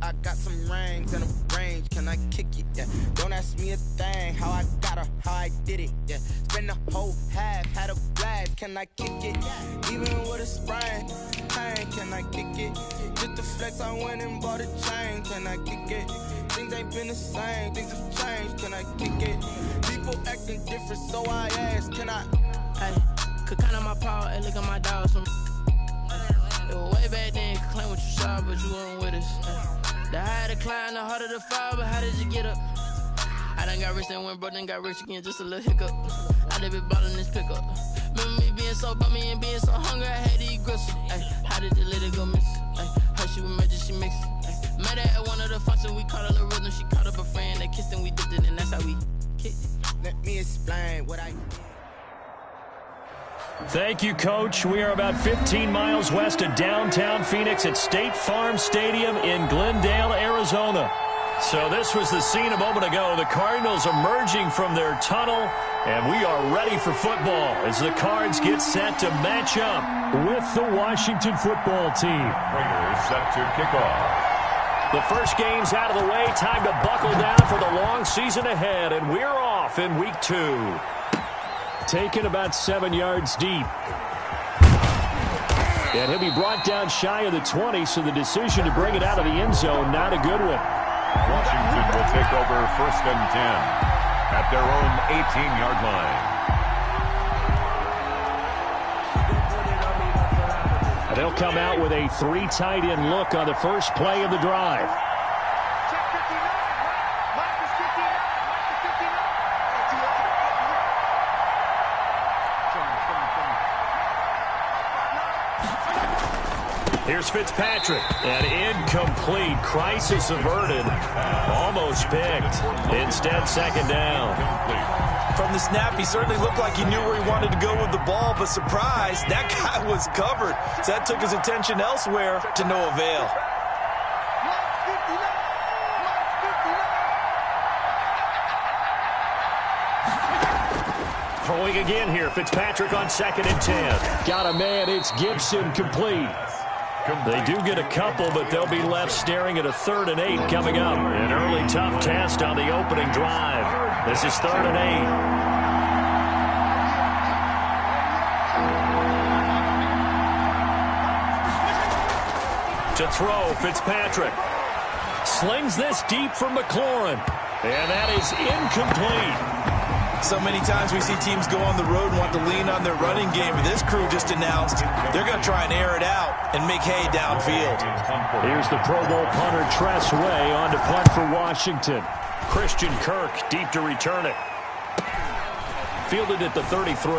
I got some rings and a range. Can I kick it? Yeah. Don't ask me a thing. How I got her, how I did it. Yeah. Spend the whole half, had a blast. Can I kick it? Even with a sprain. Hey, can I kick it? Just the flex, I went and bought a chain. Can I kick it? Things ain't been the same. Things have changed. Can I kick it? People acting different, so I ask. Can I? Hey, could count on my power. Hey, look at my dogs. It was way back then, you could claim what you saw, but you weren't with us. The higher the climb, the harder the fall, but how did you get up? I done got rich and went broke, then got rich again, just a little hiccup. I done been ballin' this pickup. Remember me being so bummy and being so hungry, I had to eat gristle. Ay, how did you let it go miss? Ay, how she was magic, she mixed. Met her at one of the functions, we caught a little rhythm, she caught up a friend, they kissed and we dipped it, and that's how we kicked it. Let me explain what I... Thank you, Coach. We are about 15 miles west of downtown Phoenix at State Farm Stadium in Glendale, Arizona. So this was the scene a moment ago. The Cardinals emerging from their tunnel, and we are ready for football as the Cards get set to match up with the Washington football team. Raiders set to kick off. The first game's out of the way. Time to buckle down for the long season ahead, and we're off in week 2. Taken about 7 yards deep. And he'll be brought down shy of the 20, so the decision to bring it out of the end zone, not a good one. Washington will take over 1st and 10 at their own 18-yard line. And they'll come out with a 3 tight end look on the first play of the drive. Here's Fitzpatrick, and incomplete. Crisis averted. Almost picked. Instead, 2nd down. From the snap, he certainly looked like he knew where he wanted to go with the ball, but surprise, that guy was covered. So that took his attention elsewhere to no avail. Throwing again here. Fitzpatrick on 2nd and 10. Got a man. It's Gibson, complete. They do get a couple, but they'll be left staring at a 3rd and 8 coming up. An early tough test on the opening drive. This is 3rd and 8. To throw, Fitzpatrick. Slings this deep for McLaurin. And that is incomplete. So many times we see teams go on the road and want to lean on their running game. But this crew just announced they're going to try and air it out and make hay downfield. Here's the Pro Bowl punter Tress Way on to punt for Washington. Christian Kirk deep to return it. Fielded at the 33.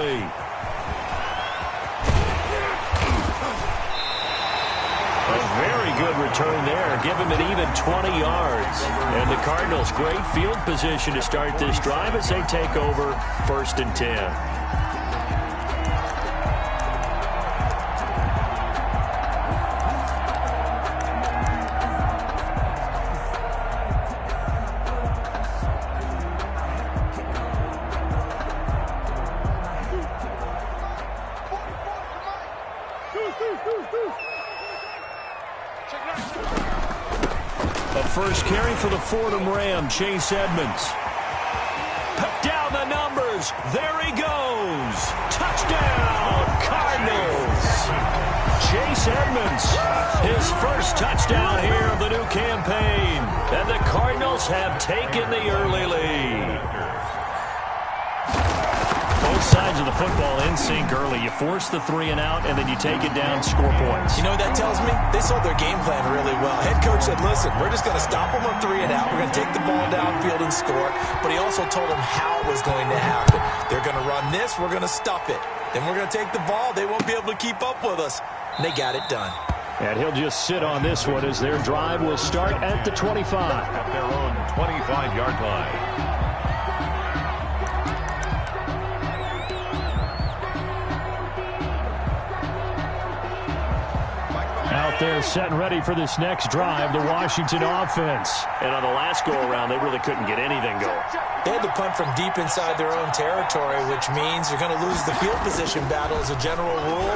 A very good return there. Give him an even 20 yards. And the Cardinals, great field position to start this drive as they take over 1st and 10. A first carry for the Fordham Ram, Chase Edmonds. Put down the numbers. There he goes. Touchdown, Cardinals. Chase Edmonds, his first touchdown here of the new campaign. And the Cardinals have taken the early lead. Both sides of the football in sync early. You force the 3 and out, and then you take it down, score points. You know what that tells me? They sold their game plan really well. Head coach said, listen, we're just going to stop them on 3 and out. We're going to take the ball downfield and score. But he also told them how it was going to happen. They're going to run this. We're going to stop it. Then we're going to take the ball. They won't be able to keep up with us. And they got it done. And he'll just sit on this one as their drive will start at the 25. At their own 25-yard line. Out there set and ready for this next drive, the Washington offense. And on the last go-around, they really couldn't get anything going. They had to punt from deep inside their own territory, which means you're going to lose the field position battle as a general rule.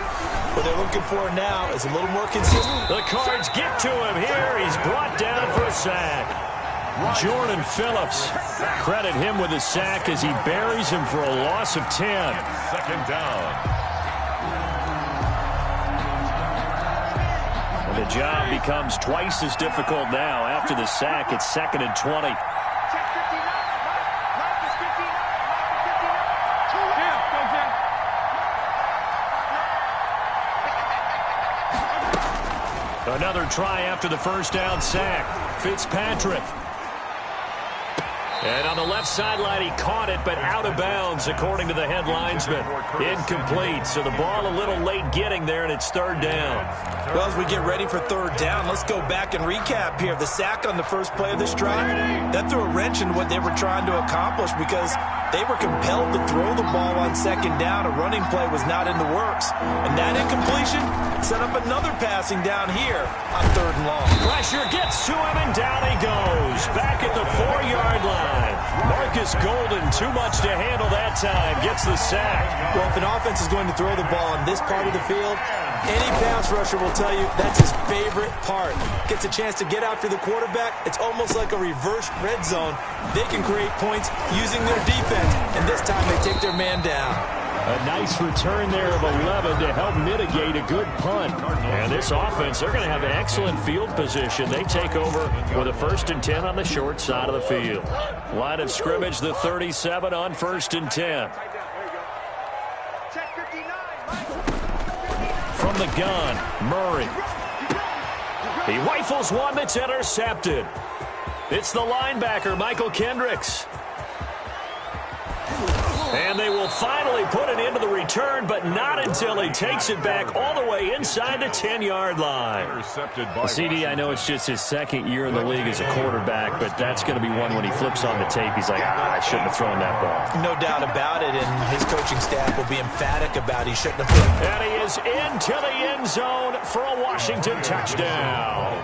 What they're looking for now is a little more consistent. The Cards get to him here. He's brought down for a sack. Jordan Phillips, credit him with a sack as he buries him for a loss of 10. Second down. The job becomes twice as difficult now after the sack. It's 2nd and 20. Another try after the first down sack. Fitzpatrick. And on the left sideline, he caught it, but out of bounds, according to the head linesman. Incomplete, so the ball a little late getting there, and it's 3rd down. Well, as we get ready for 3rd down, let's go back and recap here. The sack on the first play of this drive, that threw a wrench in what they were trying to accomplish because they were compelled to throw the ball on 2nd down. A running play was not in the works. And that incompletion set up another passing down here on 3rd and long. Pressure gets to him, and down he goes. Back at the 4-yard line. Marcus Golden, too much to handle that time, gets the sack. Well, if an offense is going to throw the ball on this part of the field, any pass rusher will tell you that's his favorite part. Gets a chance to get after the quarterback. It's almost like a reverse red zone. They can create points using their defense, and this time they take their man down. A nice return there of 11 to help mitigate a good punt. And this offense, they're going to have excellent field position. They take over with a 1st and 10 on the short side of the field. Line of scrimmage, the 37 on 1st and 10. From the gun, Murray. He rifles one that's intercepted. It's the linebacker, Michael Kendricks. And they will finally put it into the return, but not until he takes it back all the way inside the 10-yard line. CD, I know it's just his 2nd year in the league as a quarterback, but that's going to be one when he flips on the tape. He's like, I shouldn't have thrown that ball. No doubt about it, and his coaching staff will be emphatic about he shouldn't have thrown. And he is into the end zone for a Washington touchdown.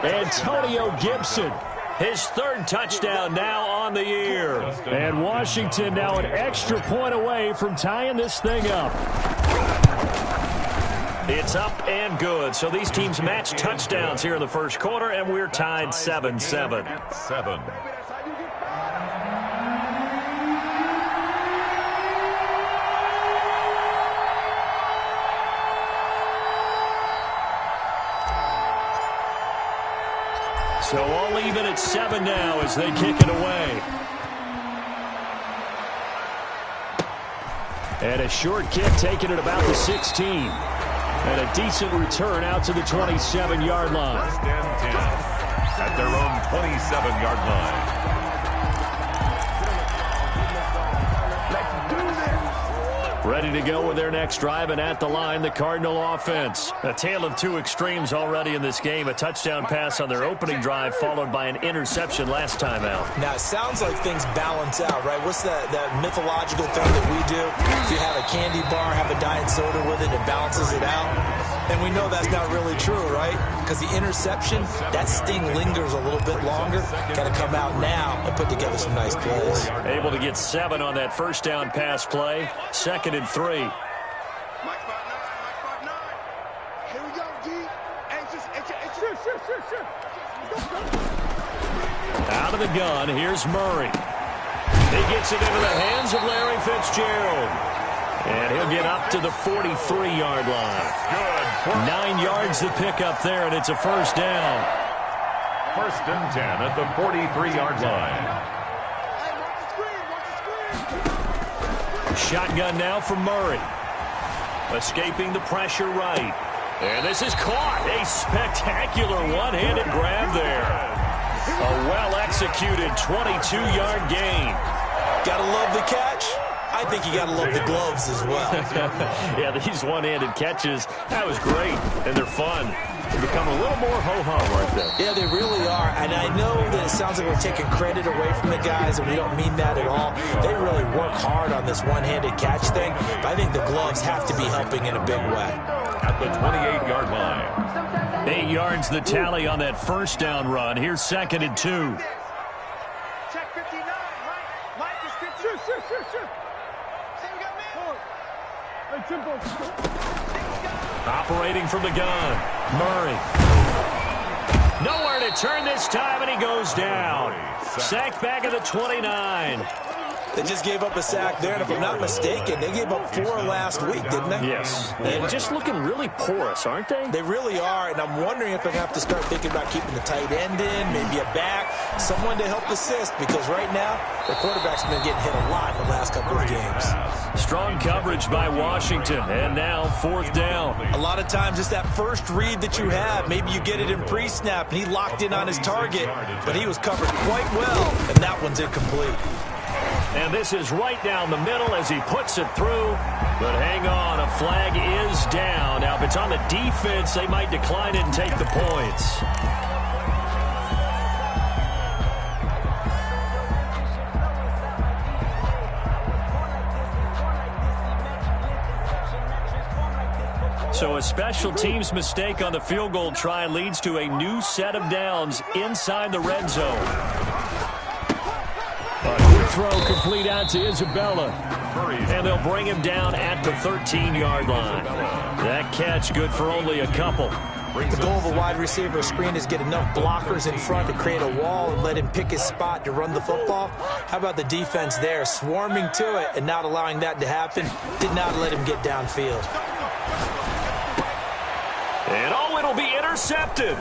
Antonio Gibson. His 3rd touchdown now on the year. And Washington now an extra point away from tying this thing up. It's up and good. So these teams match touchdowns here in the first quarter, and we're tied 7-7. So all even at 7 now as they kick it away. And a short kick taken at about the 16. And a decent return out to the 27-yard line. 1st and 10 at their own 27-yard line. Ready to go with their next drive, and at the line, the Cardinal offense. A tale of two extremes already in this game. A touchdown pass on their opening drive, followed by an interception last time out. Now, it sounds like things balance out, right? What's that mythological thing that we do? If you have a candy bar, have a diet soda with it, it balances it out. And we know that's not really true, right? Because the interception, that sting lingers a little bit longer. Got to come out now and put together some nice plays. Able to get 7 on that first down pass play. 2nd and 3. Here we go, D. Out of the gun, here's Murray. He gets it into the hands of Larry Fitzgerald. And he'll get up to the 43-yard line. Good. 9 yards to pick up there, and it's a first down. 1st and 10 at the 43-yard line. Shotgun now for Murray. Escaping the pressure right. And this is caught. A spectacular one-handed grab there. A well-executed 22-yard gain. Gotta love the catch. I think you gotta love the gloves as well. Yeah, these one-handed catches, that was great, and they're fun. They become a little more ho-hum right there. Yeah, they really are. And I know that it sounds like we're taking credit away from the guys, and we don't mean that at all. They really work hard on this one-handed catch thing, but I think the gloves have to be helping in a big way. At the 28-yard line. 8 yards the tally on that first down run. Here's 2nd and 2. Check 59, right? Operating from the gun, Murray. Nowhere to turn this time, and he goes down. Sacked back at the 29. They just gave up a sack there, and if I'm not mistaken, they gave up 4 last week, didn't they? Yes. And just looking really porous, aren't they? They really are, and I'm wondering if they're going to have to start thinking about keeping the tight end in, maybe a back, someone to help assist, because right now, the quarterback's been getting hit a lot in the last couple of games. Strong coverage by Washington, and now 4th down. A lot of times it's that first read that you have. Maybe you get it in pre-snap, and he locked in on his target, but he was covered quite well, and that one's incomplete. And this is right down the middle as he puts it through. But hang on, a flag is down. Now, if it's on the defense, they might decline it and take the points. So a special teams mistake on the field goal try leads to a new set of downs inside the red zone. A quick throw complete out to Isabella. And they'll bring him down at the 13-yard line. That catch good for only a couple. The goal of a wide receiver screen is get enough blockers in front to create a wall and let him pick his spot to run the football. How about the defense there, swarming to it and not allowing that to happen? Did not let him get downfield. And it'll be intercepted.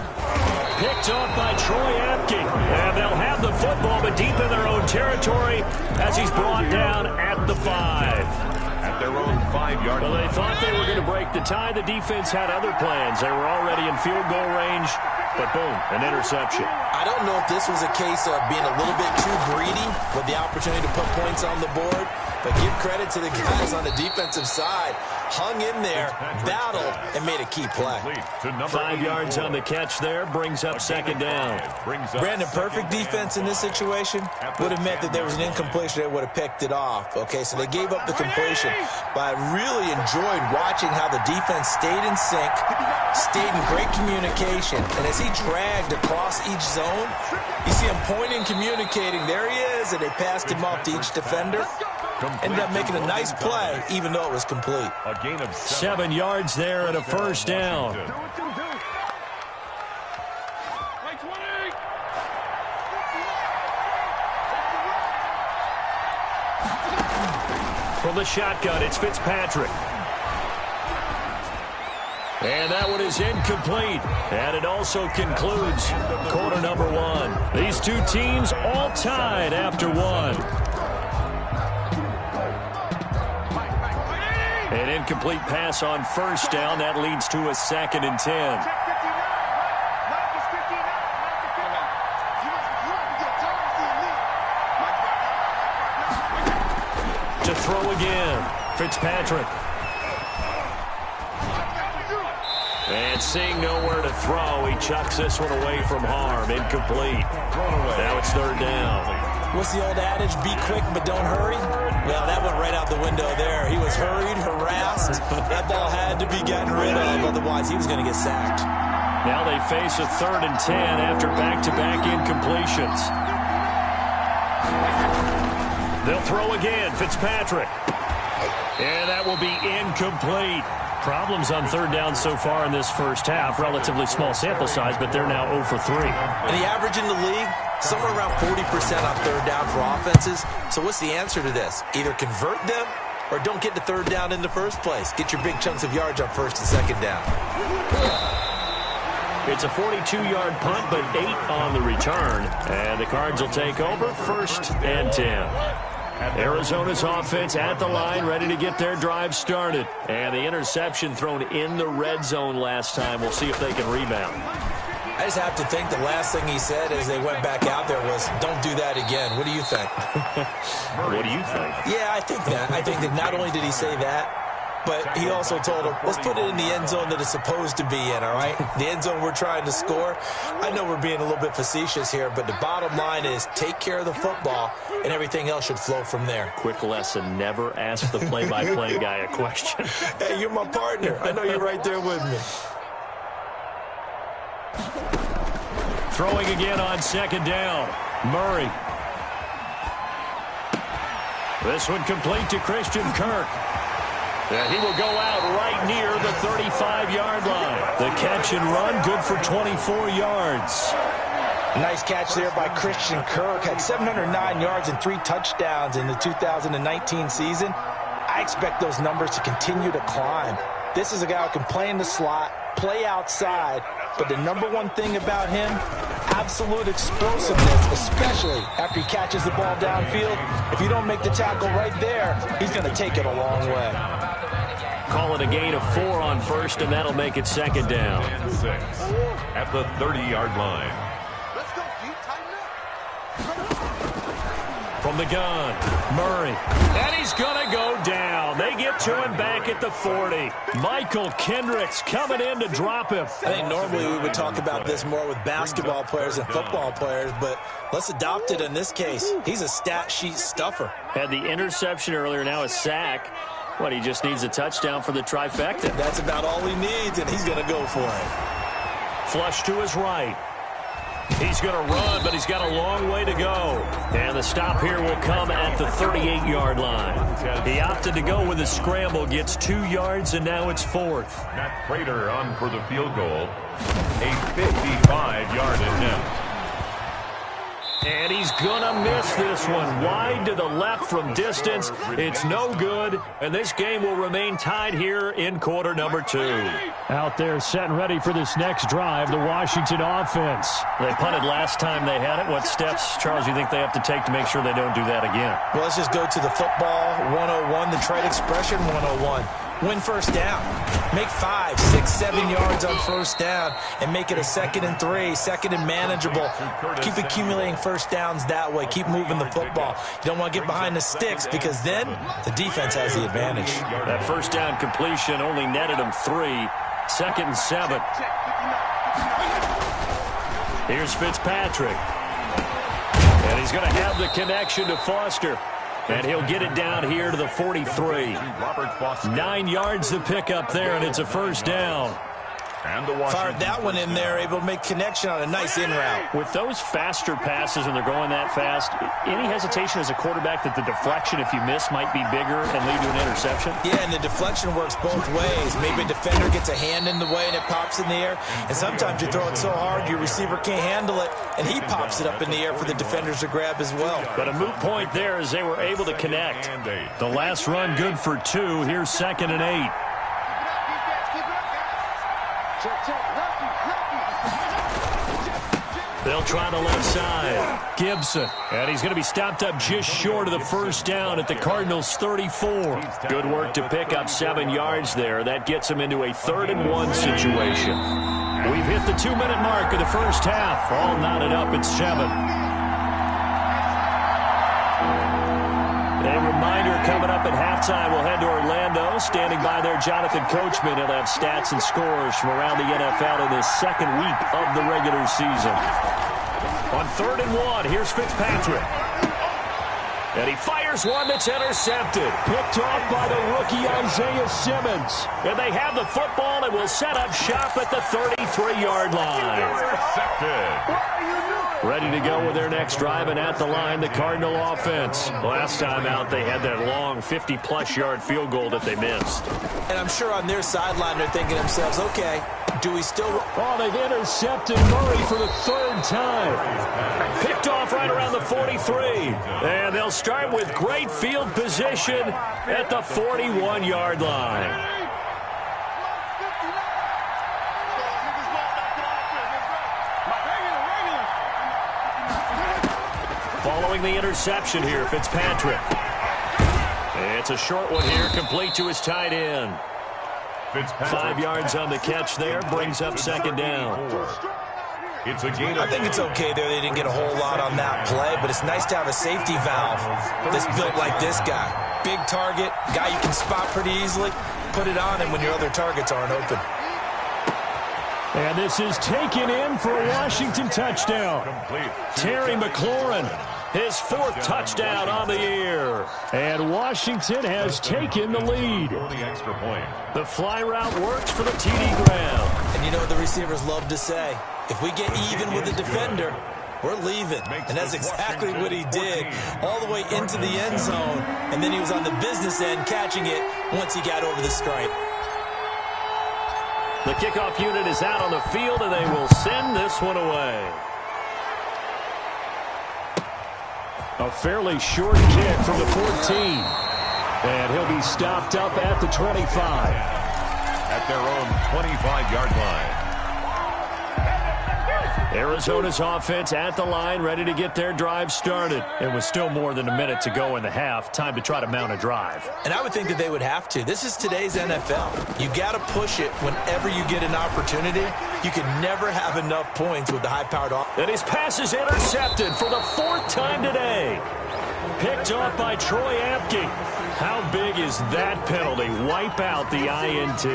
Picked off by Troy Apke. And they'll have the football, but deep in their own territory as he's brought down at the 5. At their own 5-yard line. Well, they thought they were going to break the tie. The defense had other plans. They were already in field goal range, but boom, an interception. I don't know if this was a case of being a little bit too greedy with the opportunity to put points on the board, but give credit to the guys on the defensive side. Hung in there, battled, and made a key play. 5 yards on the catch there, brings up 2nd down. Brandon, perfect defense in this situation would have meant that there was an incompletion that would have picked it off. Okay, so they gave up the completion, but I really enjoyed watching how the defense stayed in sync, stayed in great communication, and as he dragged across each zone, you see him pointing, communicating. There he is, and they passed him off to each defender. Ended up making a nice play, even though it was complete. A gain of 7 yards there and a 1st down. From the shotgun, it's Fitzpatrick. And that one is incomplete. And it also concludes quarter number 1. These two teams all tied after 1. An incomplete pass on 1st down. That leads to a 2nd and 10. To throw again, Fitzpatrick. And seeing nowhere to throw, he chucks this one away from harm. Incomplete. Now it's 3rd down. What's the old adage? Be quick, but don't hurry? Well, that went right out the window there. He was hurried, harassed. That ball had to be getting rid of, otherwise he was going to get sacked. Now they face a 3rd and 10 after back-to-back incompletions. They'll throw again, Fitzpatrick. And that will be incomplete. Problems on 3rd down so far in this first half. Relatively small sample size, but they're now 0 for 3. And the average in the league, somewhere around 40% on 3rd down for offenses. So what's the answer to this? Either convert them or don't get to 3rd down in the first place. Get your big chunks of yards on 1st and 2nd down. It's a 42-yard punt, but 8 on the return. And the Cards will take over 1st and 10. Arizona's offense at the line, ready to get their drive started. And the interception thrown in the red zone last time. We'll see if they can rebound. I just have to think the last thing he said as they went back out there was, don't do that again. What do you think? What do you think? Yeah, I think that. I think that not only did he say that, but he also told him, let's put it in the end zone that it's supposed to be in, all right? The end zone we're trying to score. I know we're being a little bit facetious here, but the bottom line is take care of the football, and everything else should flow from there. Quick lesson, never ask the play-by-play guy a question. Hey, you're my partner. I know you're right there with me. Throwing again on 2nd down. Murray. This one complete to Christian Kirk. And he will go out right near the 35-yard line. The catch and run, good for 24 yards. Nice catch there by Christian Kirk. Had 709 yards and 3 touchdowns in the 2019 season. I expect those numbers to continue to climb. This is a guy who can play in the slot, play outside, but the number one thing about him, absolute explosiveness, especially after he catches the ball downfield. If you don't make the tackle right there, he's going to take it a long way. Call it a gain of 4 on first, and that'll make it second down. And 6 at the 30-yard line. From the gun, Murray. And he's going to go down. They get to him back at the 40. Michael Kendricks coming in to drop him. I think normally we would talk about this more with basketball players and football players, but let's adopt it in this case. He's a stat sheet stuffer. Had the interception earlier, now a sack. What, he just needs a touchdown for the trifecta. That's about all he needs, and he's going to go for it. Flush to his right. He's going to run, but he's got a long way to go. And the stop here will come at the 38-yard line. He opted to go with a scramble, gets 2 yards, and now it's 4th. Matt Prater on for the field goal. A 55-yard attempt. And he's going to miss this one. Wide to the left from distance. It's no good. And this game will remain tied here in quarter number 2. Out there set and ready for this next drive, the Washington offense. They punted last time they had it. What steps, Charles, you think they have to take to make sure they don't do that again? Well, let's just go to the football 101, the trade expression 101. Win first down. Make 5, 6, 7 yards on first down and make it a 2nd and 3, 2nd and manageable. Keep accumulating first downs that way. Keep moving the football. You don't want to get behind the sticks because then the defense has the advantage. That first down completion only netted him 3. 2nd and 7. Here's Fitzpatrick. And he's going to have the connection to Foster. And he'll get it down here to the 43. 9 yards to pick up there, and it's a first down. Fired that one in there, able to make connection on a nice in route. With those faster passes when they're going that fast, any hesitation as a quarterback that the deflection, if you miss, might be bigger and lead to an interception? Yeah, and the deflection works both ways. Maybe a defender gets a hand in the way and it pops in the air. And sometimes you throw it so hard your receiver can't handle it, and he pops it up in the air for the defenders to grab as well. But a moot point there as they were able to connect. The last run good for 2. Here's 2nd and 8. They'll try the left side. Gibson. And he's going to be stopped up just short of the first down at the Cardinals' 34. Good work to pick up 7 yards there. That gets him into a 3rd and 1 situation. We've hit the 2-minute mark of the first half. All knotted up at 7. A reminder coming up at halftime, we'll head to Orlando. Standing by there, Jonathan Coachman. He'll have stats and scores from around the NFL in this 2nd week of the regular season. On 3rd and 1, here's Fitzpatrick. And he fires one that's intercepted. Picked off by the rookie Isaiah Simmons. And they have the football and will set up shop at the 33-yard line. Intercepted. Ready to go with their next drive, and at the line, the Cardinal offense. Last time out, they had that long 50-plus yard field goal that they missed. And I'm sure on their sideline, they're thinking to themselves, okay, do we still... Oh, they've intercepted Murray for the 3rd time. Picked off right around the 43. And they'll start with great field position at the 41-yard line. Following the interception here, Fitzpatrick. It's a short one here, complete to his tight end. 5 yards on the catch there, brings up 2nd down. It's a gain. I think it's okay there. They didn't get a whole lot on that play, but it's nice to have a safety valve that's built like this guy. Big target, guy you can spot pretty easily. Put it on him when your other targets aren't open. And this is taken in for a Washington touchdown. Terry McLaurin, his 4th touchdown on the year. And Washington has taken the lead. The fly route works for the TD ground. And you know what the receivers love to say? If we get even with the defender, we're leaving. And that's exactly what he did, all the way into the end zone. And then he was on the business end catching it once he got over the stripe. The kickoff unit is out on the field, and they will send this one away. A fairly short kick from the 14. And he'll be stopped up at the 25. At their own 25-yard line. Arizona's offense at the line, ready to get their drive started. It was still more than a minute to go in the half. Time to try to mount a drive. And I would think that they would have to. This is today's NFL. You got to push it whenever you get an opportunity. You can never have enough points with the high-powered offense. And his pass is intercepted for the 4th time today. Picked off by Troy Apke. How big is that penalty? Wipe out the INT.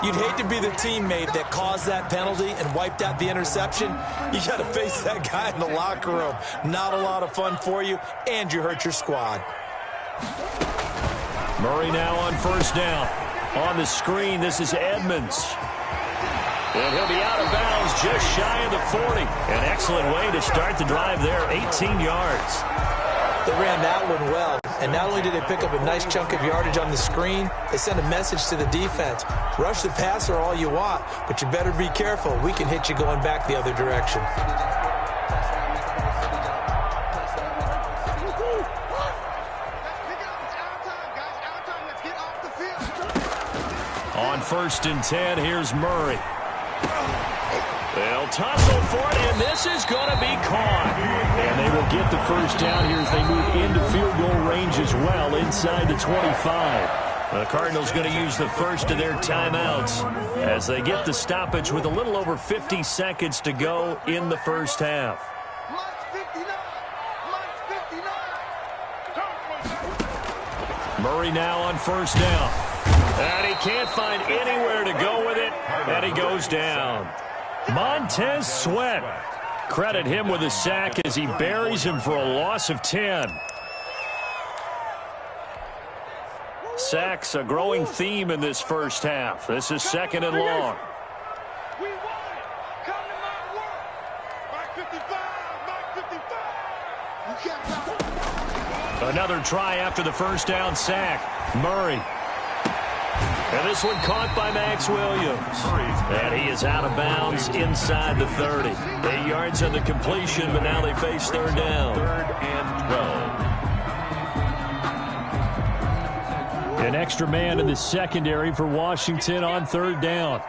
You'd hate to be the teammate that caused that penalty and wiped out the interception. You got to face that guy in the locker room. Not a lot of fun for you, and you hurt your squad. Murray now on first down. On the screen, this is Edmonds. And he'll be out of bounds just shy of the 40. An excellent way to start the drive there, 18 yards. They ran that one well, and not only did they pick up a nice chunk of yardage on the screen, they sent a message to the defense. Rush the passer all you want, but you better be careful. We can hit you going back the other direction. On 1st and 10, here's Murray. They'll tussle for it, and this is going to be caught. And they will get the first down here as they move into field goal range as well inside the 25. The Cardinals going to use the first of their timeouts as they get the stoppage with a little over 50 seconds to go in the first half. Murray now on first down. And he can't find anywhere to go with it, and he goes down. Montez Sweat. Credit him with a sack as he buries him for a loss of 10. Sacks a growing theme in this first half. This is 2nd and long. Another try after the first down sack. Murray. And this one caught by Max Williams. And he is out of bounds inside the 30. 8 yards on the completion, but now they face 3rd down. 3rd and 12. An extra man in the secondary for Washington on 3rd down.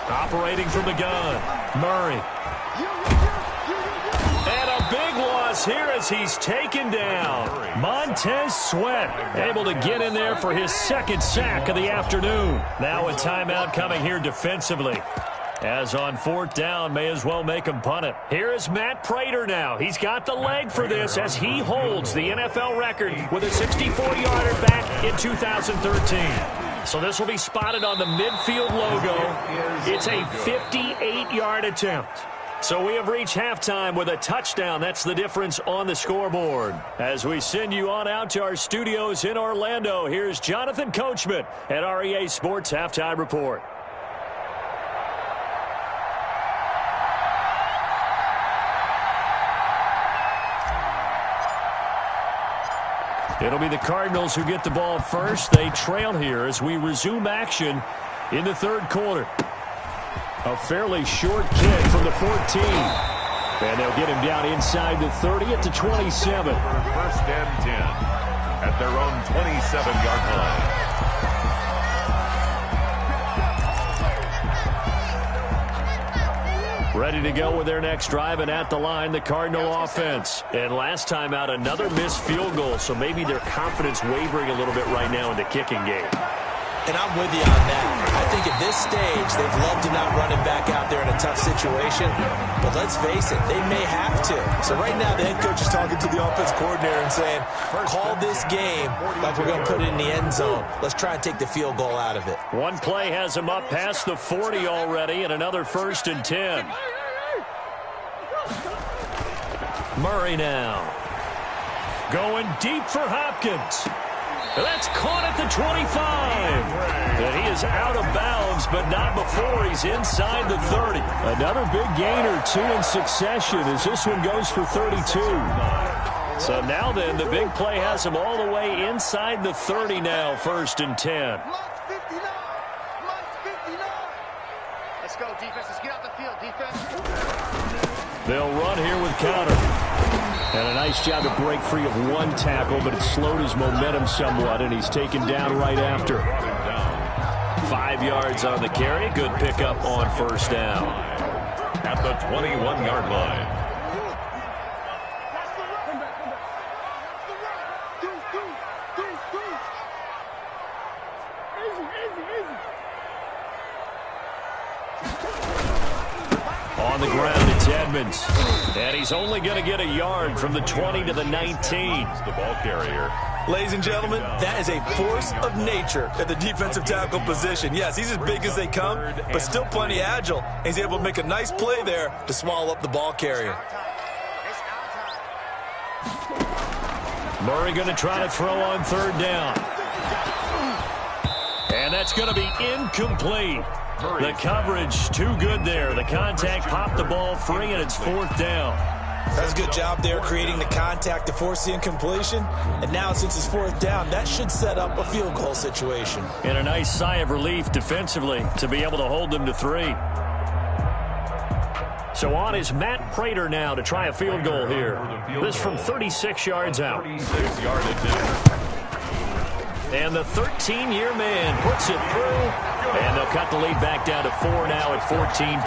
Operating from the gun, Murray. Big loss here as he's taken down. Montez Sweat able to get in there for his 2nd sack of the afternoon. Now a timeout coming here defensively. As on 4th down, may as well make him punt it. Here is Matt Prater now. He's got the leg for this as he holds the NFL record with a 64-yarder back in 2013. So this will be spotted on the midfield logo. It's a 58-yard attempt. So we have reached halftime with a touchdown. That's the difference on the scoreboard. As we send you on out to our studios in Orlando, here's Jonathan Coachman at REA Sports Halftime Report. It'll be the Cardinals who get the ball first. They trail here as we resume action in the 3rd quarter. A fairly short kick from the 14. And they'll get him down inside the 30 at the 27. 1st and 10 at their own 27-yard line. Ready to go with their next drive, and at the line, the Cardinal offense. And last time out, another missed field goal, so maybe their confidence wavering a little bit right now in the kicking game. And I'm with you on that. I think at this stage, they'd love to not run him back out there in a tough situation. But let's face it, they may have to. So right now, the head coach is talking to the offense coordinator and saying, call this game like we're going to put it in the end zone. Let's try and take the field goal out of it. One play has him up past the 40 already, and another 1st and 10. Murray now. Going deep for Hopkins. That's caught at the 25. And he is out of bounds, but not before he's inside the 30. Another big gainer, 2 in succession, as this one goes for 32. So now then, the big play has him all the way inside the 30 now, 1st and 10. Let's go, defense. Let's get out the field, defense. They'll run here with counter. And a nice job to break free of 1 tackle, but it slowed his momentum somewhat, and he's taken down right after. 5 yards on the carry. Good pickup on 1st down. At the 21-yard line. On the ground, it's Edmonds. And he's only going to get a yard from the 20 to the 19. The ball carrier. Ladies and gentlemen, that is a force of nature at the defensive tackle position. Yes, he's as big as they come, but still plenty agile. He's able to make a nice play there to swallow up the ball carrier. Murray going to try to throw on 3rd down. And that's going to be incomplete. The coverage too good there. The contact popped the ball free, and it's 4th down. That's a good job there creating the contact to force the incompletion. And now since it's 4th down, that should set up a field goal situation. And a nice sigh of relief defensively to be able to hold them to 3. So on is Matt Prater now to try a field goal here. This from 36 yards out. 36 yardage. And the 13-year man puts it through. And they'll cut the lead back down to 4 now at 14-10.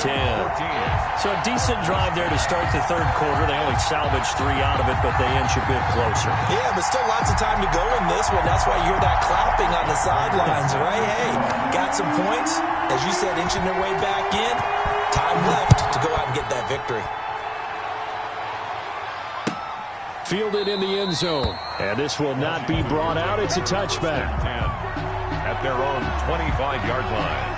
So a decent drive there to start the 3rd quarter. They only salvaged 3 out of it, but they inch a bit closer. Yeah, but still lots of time to go in this one. That's why you hear that clapping on the sidelines, right? Hey, got some points. As you said, inching their way back in. Time left to go out and get that victory. Fielded in the end zone. And this will not be brought out. It's a touchback. 10 at their own 25-yard line.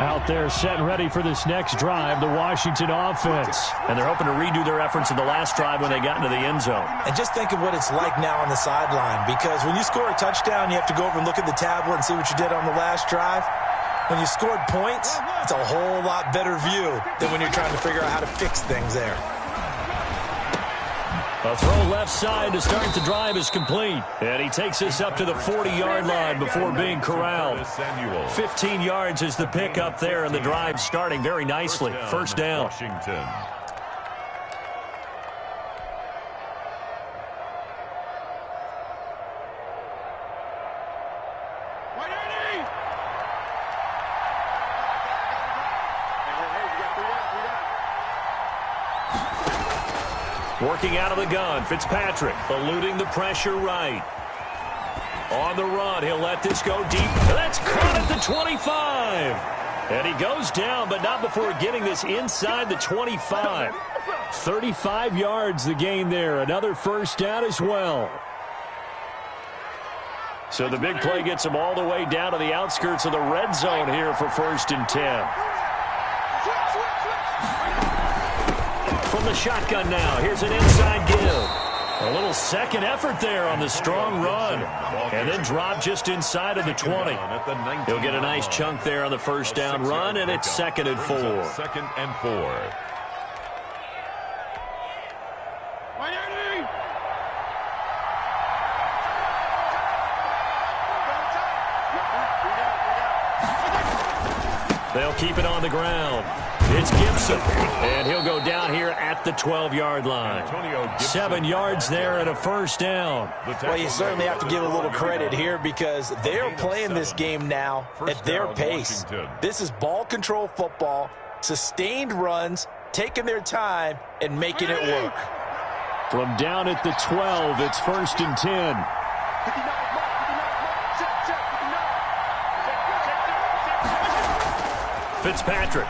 Out there set and ready for this next drive, the Washington offense. And they're hoping to redo their efforts in the last drive when they got into the end zone. And just think of what it's like now on the sideline, because when you score a touchdown, you have to go over and look at the tablet and see what you did on the last drive. When you scored points, it's a whole lot better view than when you're trying to figure out how to fix things there. A throw left side to start the drive is complete. And he takes this up to the 40-yard line before being corralled. 15 yards is the pickup there, and the drive starting very nicely. 1st down. Washington. Working out of the gun, Fitzpatrick eluding the pressure right. On the run, he'll let this go deep. That's caught at the 25. And he goes down, but not before getting this inside the 25. 35 yards the gain there. Another 1st down as well. So the big play gets him all the way down to the outskirts of the red zone here for 1st and 10. From the shotgun now, here's an inside give. A little second effort there on the strong run. And then drop just inside of the 20. He'll get a nice chunk there on the 1st down run, and it's 2nd and 4. 2nd and 4. They'll keep it on the ground. It's Gibson, and he'll go down here at the 12-yard line. 7 yards there and a 1st down. Well, you certainly have to give a little credit here because they're playing this game now at their pace. This is ball control football, sustained runs, taking their time, and making it work. From down at the 12, it's 1st and 10. Fitzpatrick.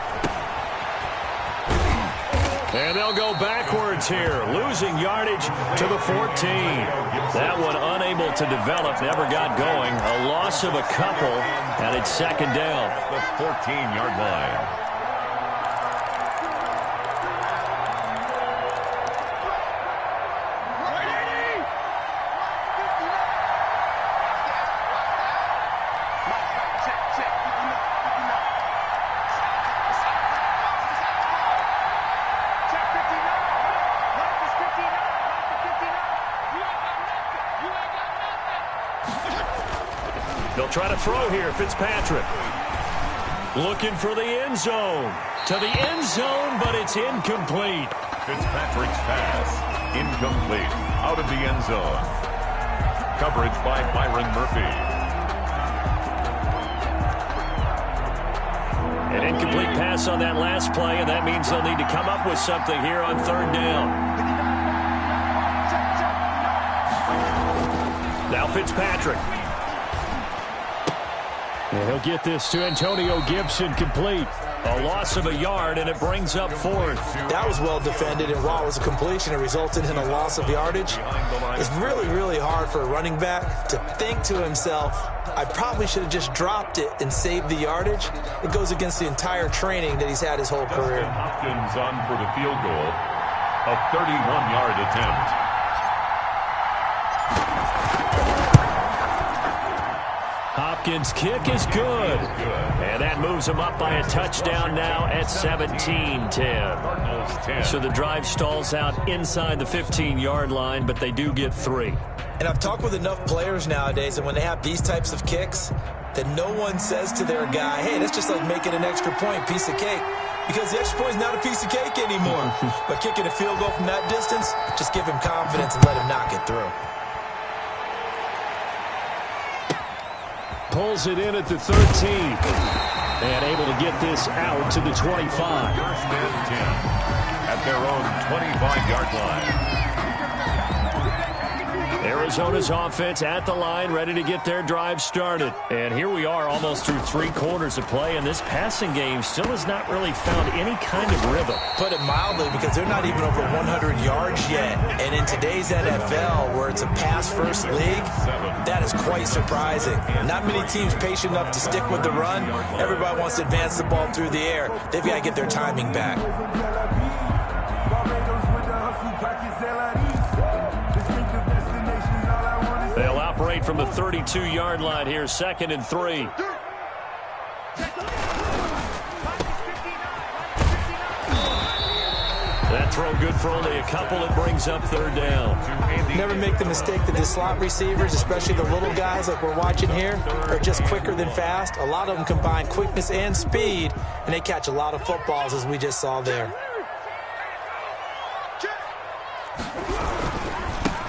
And they'll go backwards here, losing yardage to the 14. That one unable to develop, never got going. A loss of a couple, and it's 2nd down. The 14-yard line. They'll try to throw here, Fitzpatrick. Looking for the end zone. To the end zone, but it's incomplete. Fitzpatrick's pass, incomplete, out of the end zone. Coverage by Byron Murphy. An incomplete pass on that last play, and that means they'll need to come up with something here on third down. Now Fitzpatrick. And he'll get this to Antonio Gibson complete. A loss of a yard, and it brings up fourth. That was well defended, and while it was a completion, it resulted in a loss of yardage. It's really, really hard for a running back to think to himself, I probably should have just dropped it and saved the yardage. It goes against the entire training that he's had his whole career. Hopkins on for the field goal. A 31-yard attempt. Hopkins' kick is good. And that moves him up by a touchdown now at 17-10. So the drive stalls out inside the 15-yard line, but they do get 3. And I've talked with enough players nowadays, and when they have these types of kicks, that no one says to their guy, hey, that's just like making an extra point, piece of cake. Because the extra point is not a piece of cake anymore. But kicking a field goal from that distance, just give him confidence and let him knock it through. Pulls it in at the 13. And able to get this out to the 25. First and 10 at their own 25-yard line. Arizona's offense at the line, ready to get their drive started. And here we are almost through 3 quarters of play, and this passing game still has not really found any kind of rhythm. Put it mildly, because they're not even over 100 yards yet. And in today's NFL, where it's a pass-first league, that is quite surprising. Not many teams patient enough to stick with the run. Everybody wants to advance the ball through the air. They've got to get their timing back. They'll operate from the 32-yard line here, 2nd and 3. That throw good for only a couple. It brings up 3rd down. Never make the mistake that the slot receivers, especially the little guys like we're watching here, are just quicker than fast. A lot of them combine quickness and speed, and they catch a lot of footballs, as we just saw there.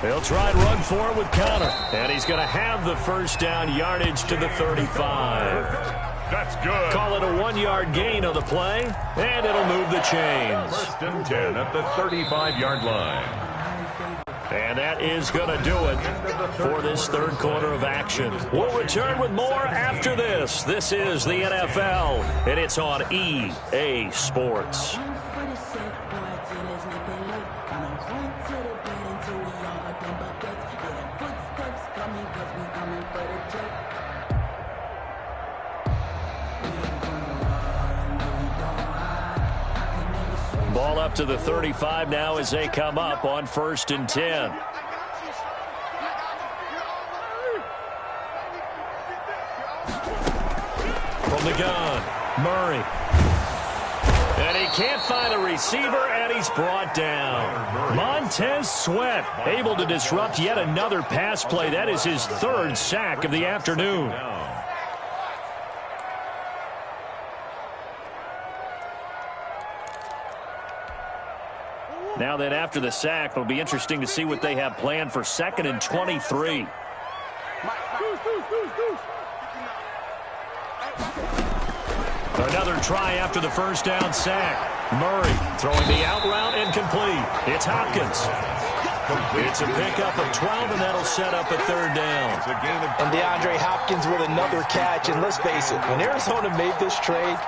They'll try and run for it with Connor. And he's going to have the first down, yardage to the 35. That's good. Call it a 1-yard gain on the play, and it'll move the chains. First and 10 at the 35-yard line. And that is going to do it for this 3rd quarter of action. We'll return with more after this. This is the NFL, and it's on EA Sports. Ball up to the 35 now as they come up on 1st and 10. From the gun, Murray. And he can't find a receiver, and he's brought down. Montez Sweat able to disrupt yet another pass play. That is his 3rd sack of the afternoon. Now then, after the sack, it'll be interesting to see what they have planned for 2nd and 23. Another try after the first down sack. Murray throwing the out route incomplete. It's Hopkins. It's a pickup of 12, and that'll set up a 3rd down. And DeAndre Hopkins with another catch. And let's face it, when Arizona made this trade,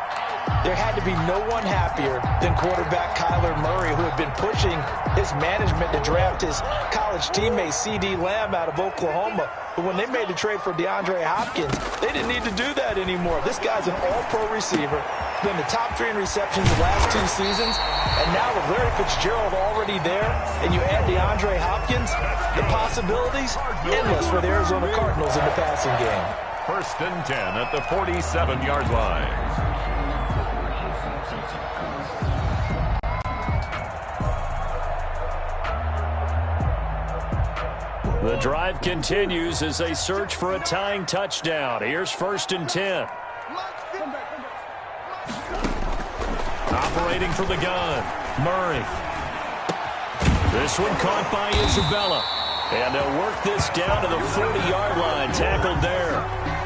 there had to be no one happier than quarterback Kyler Murray, who had been pushing his management to draft his college teammate C.D. Lamb out of Oklahoma. But when they made the trade for DeAndre Hopkins, they didn't need to do that anymore. This guy's an all-pro receiver. He's been the top 3 in receptions the last 2 seasons. And now with Larry Fitzgerald already there, and you add DeAndre Hopkins, the possibilities endless for the Arizona Cardinals in the passing game. First and 10 at the 47-yard line. The drive continues as they search for a tying touchdown. Here's 1st and 10. Operating from the gun, Murray. This one caught by Isabella. And they'll work this down to the 40-yard line. Tackled there.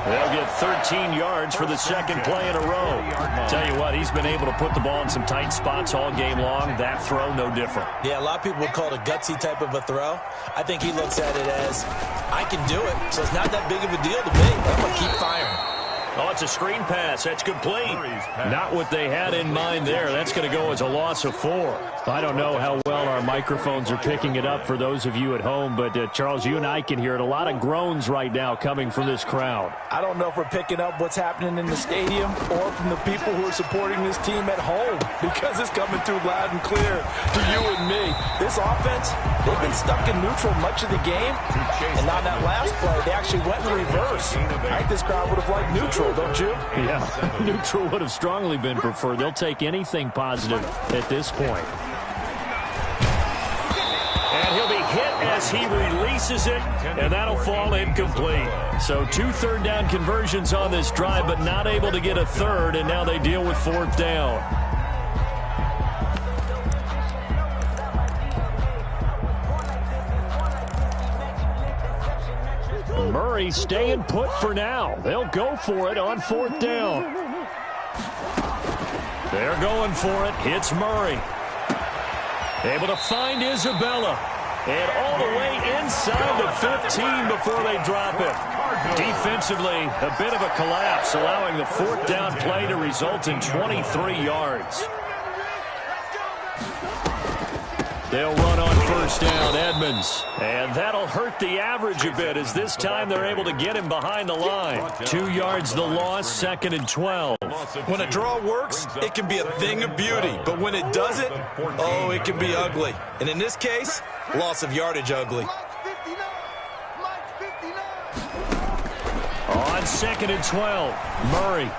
They'll get 13 yards for the second play in a row. Tell you what, he's been able to put the ball in some tight spots all game long. That throw, no different. Yeah, a lot of people would call it a gutsy type of a throw. I think he looks at it as, I can do it, so it's not that big of a deal to me. I'm going to keep firing. Oh, it's a screen pass. That's complete. Not what they had in mind there. That's going to go as a loss of 4. I don't know how well our microphones are picking it up for those of you at home, but Charles, you and I can hear it. A lot of groans right now coming from this crowd. I don't know if we're picking up what's happening in the stadium or from the people who are supporting this team at home, because it's coming through loud and clear to you and me. This offense, they've been stuck in neutral much of the game, and on that last play, they actually went in reverse. I think this crowd would have liked neutral, don't you? Yeah, neutral would have strongly been preferred. They'll take anything positive at this point. And he'll be hit as he releases it, and that'll fall incomplete. So 2 third-down conversions on this drive, but not able to get a third, and now they deal with 4th down. Murray staying put for now. They'll go for it on 4th down. They're going for it. It's Murray. Able to find Isabella. And all the way inside the 15 before they drop it. Defensively, a bit of a collapse, allowing the 4th down play to result in 23 yards. They'll run on 1st down, Edmonds. And that'll hurt the average a bit, as this time they're able to get him behind the line. 2 yards the loss, 2nd and 12. When a draw works, it can be a thing of beauty. But when it doesn't, oh, it can be ugly. And in this case, loss of yardage ugly. On 2nd and 12, Murray.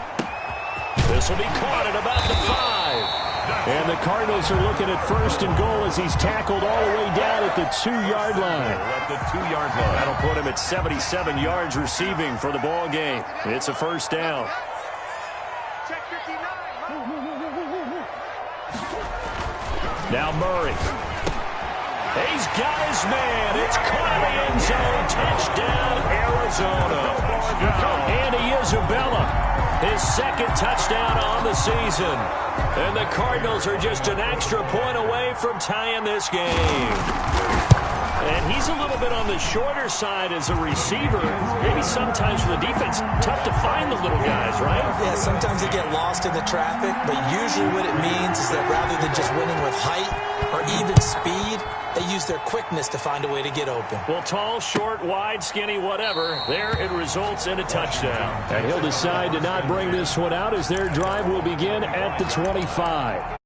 This will be caught at about the 5. And the Cardinals are looking at 1st and goal as he's tackled all the way down at the 2-yard line. That'll put him at 77 yards receiving for the ball game. It's a 1st down. Now Murray. He's got his man. It's caught in the end zone. Touchdown, Arizona. Andy Isabella, his 2nd touchdown on the season. And the Cardinals are just an extra point away from tying this game. And he's a little bit on the shorter side as a receiver. Maybe sometimes for the defense, tough to find the little guys, right? Yeah, sometimes they get lost in the traffic, but usually what it means is that rather than just winning with height or even speed, they use their quickness to find a way to get open. Well, tall, short, wide, skinny, whatever, there it results in a touchdown. And he'll decide to not bring this one out as their drive will begin at the 25.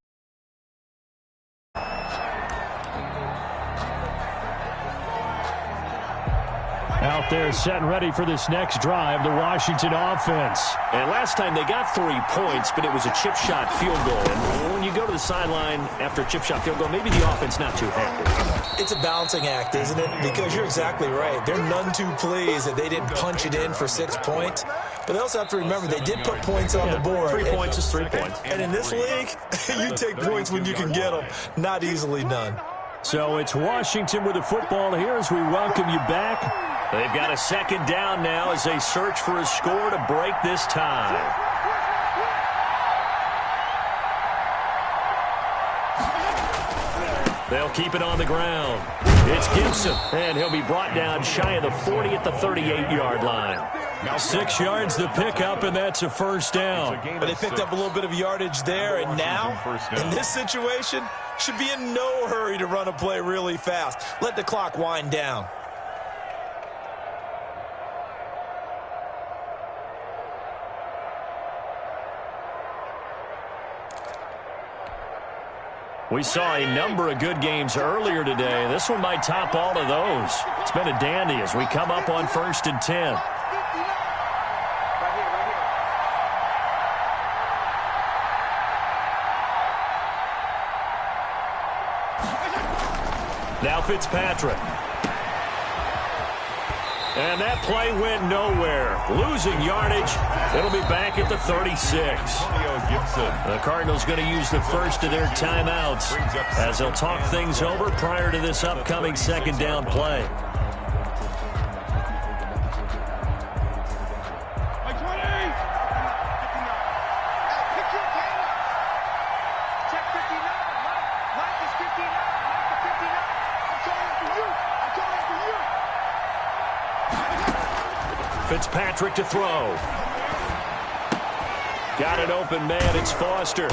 Out there set and ready for this next drive, the Washington offense. And last time they got 3 points, but it was a chip shot field goal. And when you go to the sideline after a chip shot field goal, maybe the offense not too happy. It's a balancing act, isn't it? Because you're exactly right. They're none too pleased that they didn't punch it in for 6 points. But they also have to remember they did put points on the board. 3 points is 3 points. And in this league, you take points when you can get them. Not easily done. So it's Washington with the football here as we welcome you back. They've got a 2nd down now as they search for a score to break this tie. They'll keep it on the ground. It's Gibson, and he'll be brought down shy of the 40 at the 38-yard line. 6 yards the pickup, and that's a 1st down. But they picked up a little bit of yardage there, and now, in this situation, should be in no hurry to run a play really fast. Let the clock wind down. We saw a number of good games earlier today. This one might top all of those. It's been a dandy as we come up on 1st and 10. Now Fitzpatrick. And that play went nowhere. Losing yardage. It'll be back at the 36. The Cardinals going to use the first of their timeouts as they'll talk things over prior to this upcoming second down play. Fitzpatrick to throw. Got an open man. It's Foster.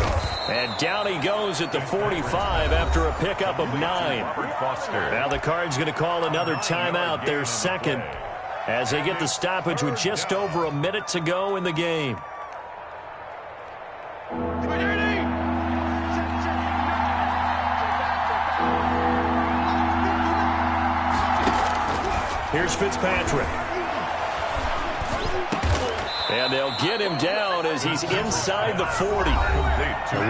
And down he goes at the 45 after a pickup of 9. Now the Cards going to call another timeout, their second, as they get the stoppage with just over a minute to go in the game. Here's Fitzpatrick. And they'll get him down as he's inside the 40.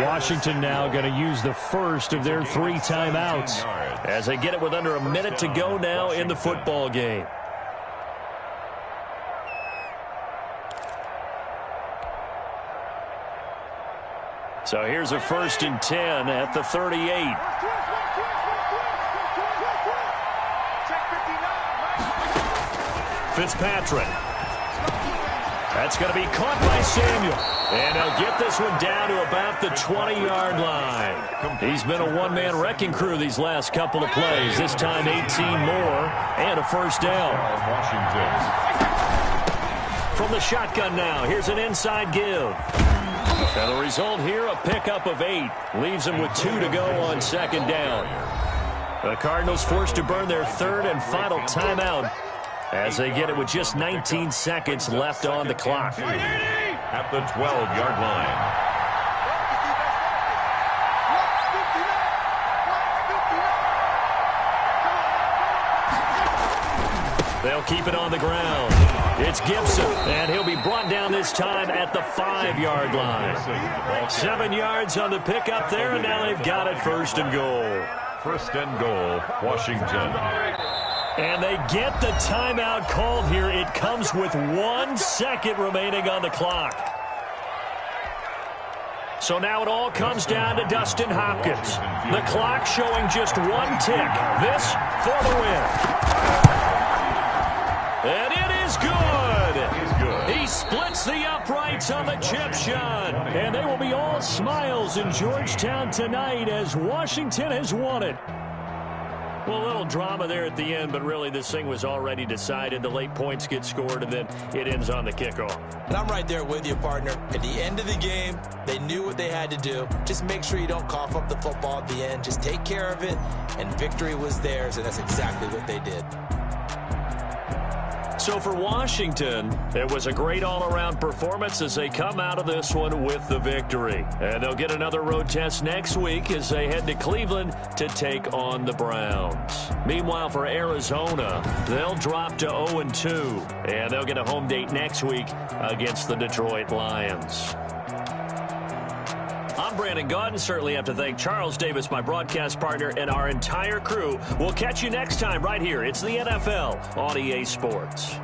Washington now going to use the first of their 3 timeouts as they get it with under a minute to go now in the football game. So here's a 1st and 10 at the 38. Fitzpatrick. That's going to be caught by Samuel. And he'll get this one down to about the 20-yard line. He's been a one-man wrecking crew these last couple of plays. This time 18 more and a first down. From the shotgun now, here's an inside give. And the result here, a pickup of 8. Leaves them with 2 to go on second down. The Cardinals forced to burn their 3rd and final timeout as they get it with just 19 seconds left on the clock. At the 12-yard line. They'll keep it on the ground. It's Gibson, and he'll be brought down this time at the 5-yard line. 7 yards on the pickup there, and now they've got it 1st and goal. 1st and goal, Washington. And they get the timeout called here. It comes with 1 second remaining on the clock. So now it all comes down to Dustin Hopkins. The clock showing just 1 tick. This for the win. And it is good. He splits the uprights on the chip shot. And they will be all smiles in Georgetown tonight as Washington has won it. Well, a little drama there at the end, but really this thing was already decided. The late points get scored, and then it ends on the kickoff. And I'm right there with you, partner. At the end of the game, they knew what they had to do. Just make sure you don't cough up the football at the end. Just take care of it, and victory was theirs, and that's exactly what they did. So for Washington, it was a great all-around performance as they come out of this one with the victory. And they'll get another road test next week as they head to Cleveland to take on the Browns. Meanwhile, for Arizona, they'll drop to 0-2, and they'll get a home date next week against the Detroit Lions. I'm Brandon Gaudin. Certainly have to thank Charles Davis, my broadcast partner, and our entire crew. We'll catch you next time right here. It's the NFL on EA Sports.